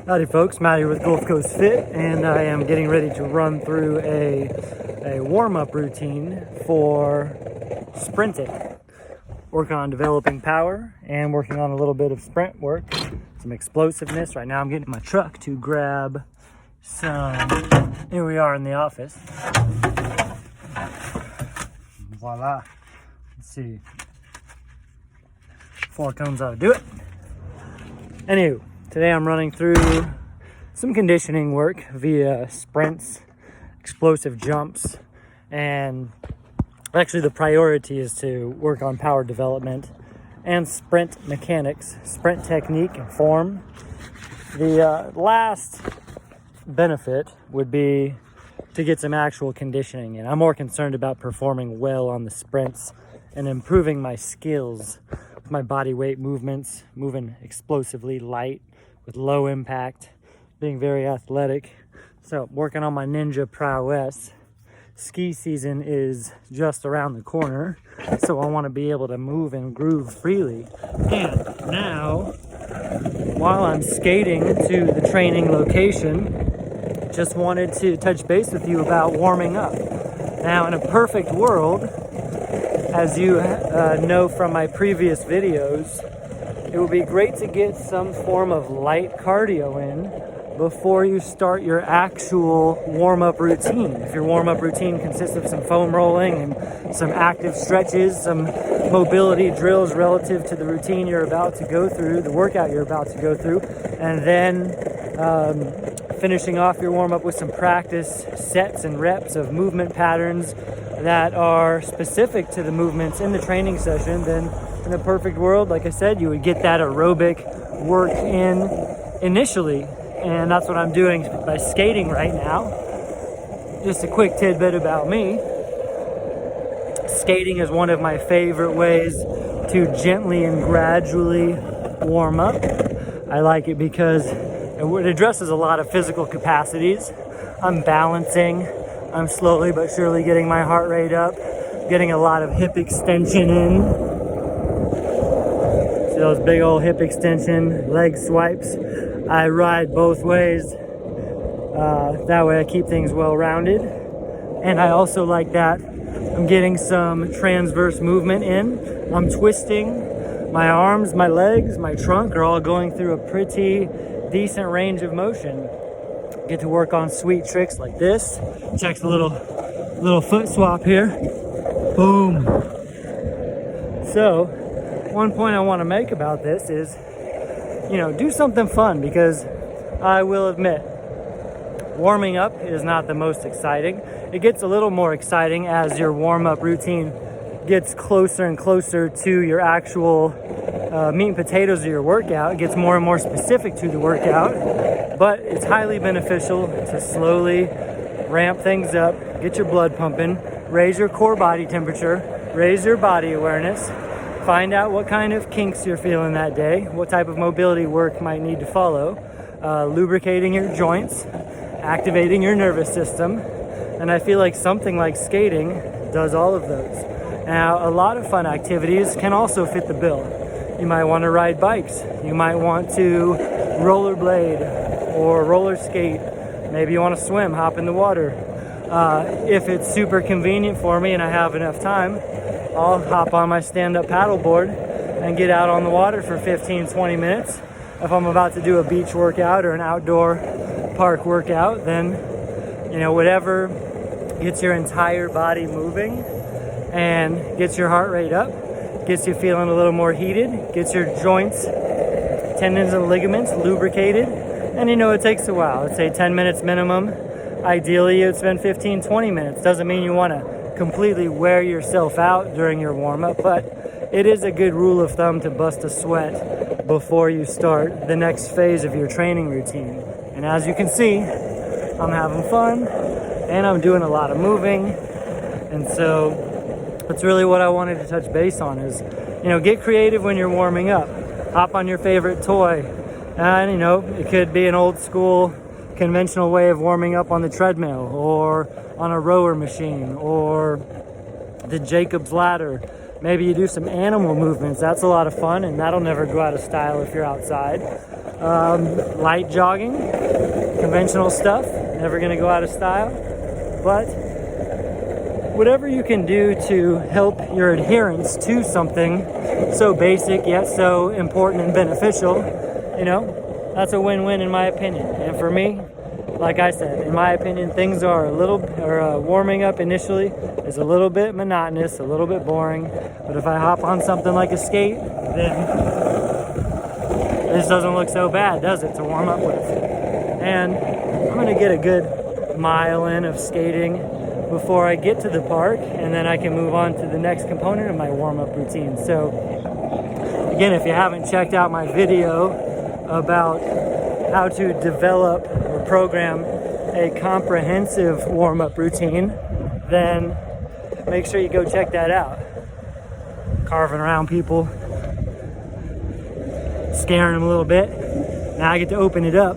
Howdy folks, Matty with Gulf Coast Fit, and I am getting ready to run through a warm-up routine for sprinting. Working on developing power and working on a little bit of sprint work, some explosiveness. Right now I'm getting in my truck to grab some, here we are in the office. Voila. Let's see. 4 cones ought to do it. Anywho. Today I'm running through some conditioning work via sprints, explosive jumps, and actually the priority is to work on power development and sprint mechanics, sprint technique and form. The last benefit would be to get some actual conditioning in. I'm more concerned about performing well on the sprints and improving my skills with my body weight movements, moving explosively light, with low impact, being very athletic. So working on my ninja prowess. Ski season is just around the corner, so I want to be able to move and groove freely. And now, while I'm skating to the training location, just wanted to touch base with you about warming up. Now, in a perfect world, as you know from my previous videos, it would be great to get some form of light cardio in before you start your actual warm-up routine. If your warm-up routine consists of some foam rolling and some active stretches, some mobility drills relative to the routine you're about to go through, the workout you're about to go through, and then finishing off your warm-up with some practice sets and reps of movement patterns that are specific to the movements in the training session, then in a perfect world, like I said, you would get that aerobic work in initially, and that's what I'm doing by skating right now. Just a quick tidbit about me. Skating is one of my favorite ways to gently and gradually warm up. I like it because it addresses a lot of physical capacities. I'm balancing, I'm slowly but surely getting my heart rate up, getting a lot of hip extension in. See those big old hip extension leg swipes. I ride both ways. That way I keep things well rounded. And I also like that I'm getting some transverse movement in. I'm twisting my arms, my legs, my trunk are all going through a pretty decent range of motion. Get to work on sweet tricks like this. Check the little foot swap here. Boom. So, one point I want to make about this is, do something fun, because I will admit, warming up is not the most exciting. It gets a little more exciting as your warm-up routine gets closer and closer to your actual meat and potatoes of your workout. It gets more and more specific to the workout, but it's highly beneficial to slowly ramp things up, get your blood pumping, raise your core body temperature, raise your body awareness, find out what kind of kinks you're feeling that day, what type of mobility work might need to follow, lubricating your joints, activating your nervous system, and I feel like something like skating does all of those. Now, a lot of fun activities can also fit the bill. You might want to ride bikes, you might want to rollerblade or roller skate, maybe you want to swim, hop in the water. If it's super convenient for me and I have enough time, I'll hop on my stand-up paddleboard and get out on the water for 15-20 minutes. If I'm about to do a beach workout or an outdoor park workout, then, whatever gets your entire body moving and gets your heart rate up, gets you feeling a little more heated, gets your joints, tendons and ligaments lubricated. And it takes a while. I'd say 10 minutes minimum. Ideally, you'd spend 15-20 minutes. Doesn't mean you want to completely wear yourself out during your warm-up, but it is a good rule of thumb to bust a sweat before you start the next phase of your training routine. And as you can see, I'm having fun and I'm doing a lot of moving, and so that's really what I wanted to touch base on is, get creative when you're warming up. Hop on your favorite toy, and it could be an old school conventional way of warming up on the treadmill or on a rower machine or the Jacob's ladder. Maybe you do some animal movements. That's a lot of fun, and that'll never go out of style if you're outside. Light jogging, conventional stuff, never gonna go out of style. But whatever you can do to help your adherence to something so basic yet so important and beneficial, you know, that's a win-win in my opinion. And for me, like I said, in my opinion, things are warming up initially is a little bit monotonous, a little bit boring. But if I hop on something like a skate, then this doesn't look so bad, does it, to warm up with? And I'm gonna get a good mile in of skating before I get to the park, and then I can move on to the next component of my warm-up routine. So again, if you haven't checked out my video about how to develop or program a comprehensive warm-up routine, then make sure you go check that out. Carving around people, scaring them a little bit. Now I get to open it up,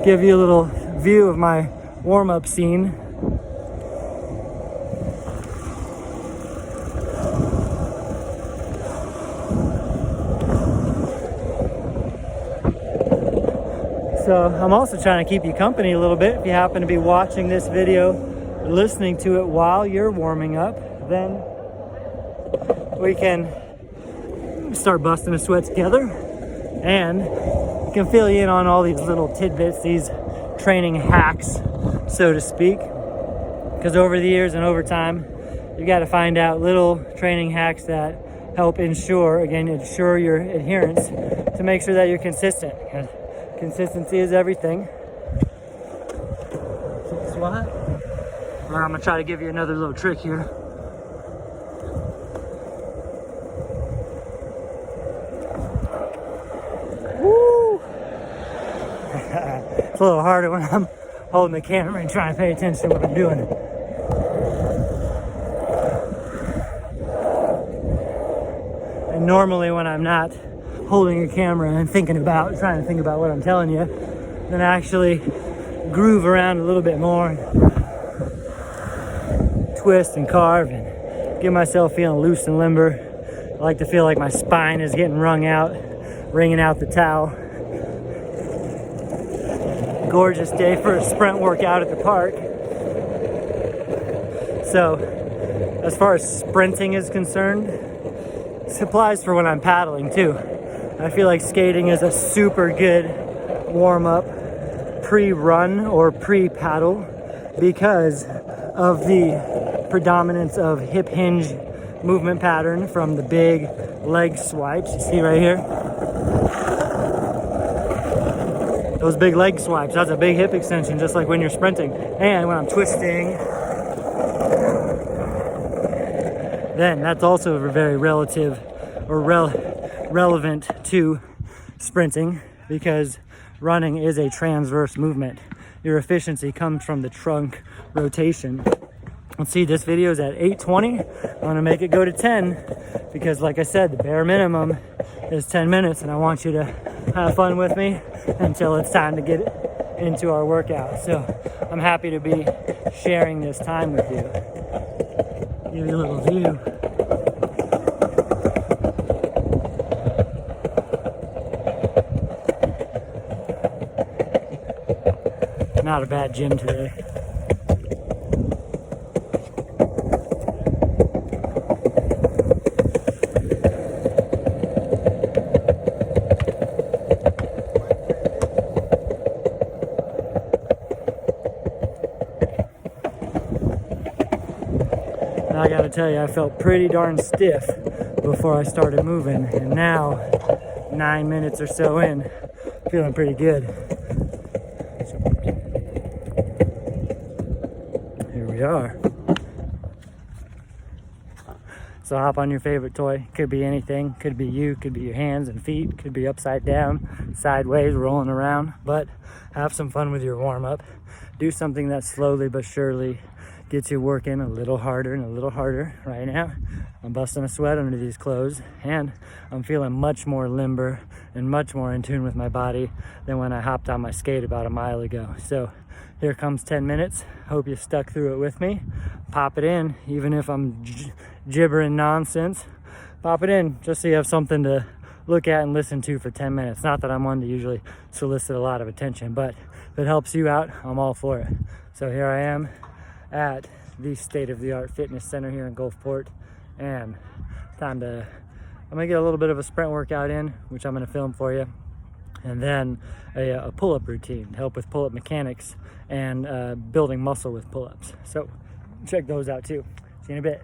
give you a little view of my warm-up scene. So I'm also trying to keep you company a little bit. If you happen to be watching this video, or listening to it while you're warming up, then we can start busting a sweat together, and I can fill you in on all these little tidbits, these training hacks, so to speak. Because over the years and over time, you got to find out little training hacks that help ensure your adherence, to make sure that you're consistent. Consistency is everything. Squat. I'm gonna try to give you another little trick here. Woo! It's a little harder when I'm holding the camera and trying to pay attention to what I'm doing. And normally when I'm not holding a camera and trying to think about what I'm telling you, then I actually groove around a little bit more, twist and carve and get myself feeling loose and limber. I like to feel like my spine is getting wrung out, wringing out the towel. Gorgeous day for a sprint workout at the park. So as far as sprinting is concerned, this applies for when I'm paddling too. I feel like skating is a super good warm-up pre-run or pre-paddle because of the predominance of hip hinge movement pattern from the big leg swipes. You see right here? Those big leg swipes, that's a big hip extension, just like when you're sprinting. And when I'm twisting, then that's also very relative or relevant to sprinting, because running is a transverse movement. Your efficiency comes from the trunk rotation. Let's see, this video is at 8:20. I want to make it go to 10 because, like I said, the bare minimum is 10 minutes, and I want you to have fun with me until it's time to get into our workout. So I'm happy to be sharing this time with you. Give you a little view. Not a bad gym today. Now I gotta tell you, I felt pretty darn stiff before I started moving, and now 9 minutes or so in, feeling pretty good. We are. So hop on your favorite toy. Could be anything. Could be you. Could be your hands and feet. Could be upside down, sideways, rolling around. But have some fun with your warm-up. Do something that slowly but surely gets you working a little harder and a little harder. Right now, I'm busting a sweat under these clothes, and I'm feeling much more limber and much more in tune with my body than when I hopped on my skate about a mile ago. So here comes 10 minutes. Hope you stuck through it with me. Pop it in, even if I'm gibbering nonsense. pop it in just so you have something to look at and listen to for 10 minutes. Not that I'm one to usually solicit a lot of attention, but if it helps you out, I'm all for it. So here I am at the state-of-the-art fitness center here in Gulfport, and I'm gonna get a little bit of a sprint workout in, which I'm gonna film for you, and then a pull-up routine to help with pull-up mechanics and building muscle with pull-ups. So check those out too. See you in a bit.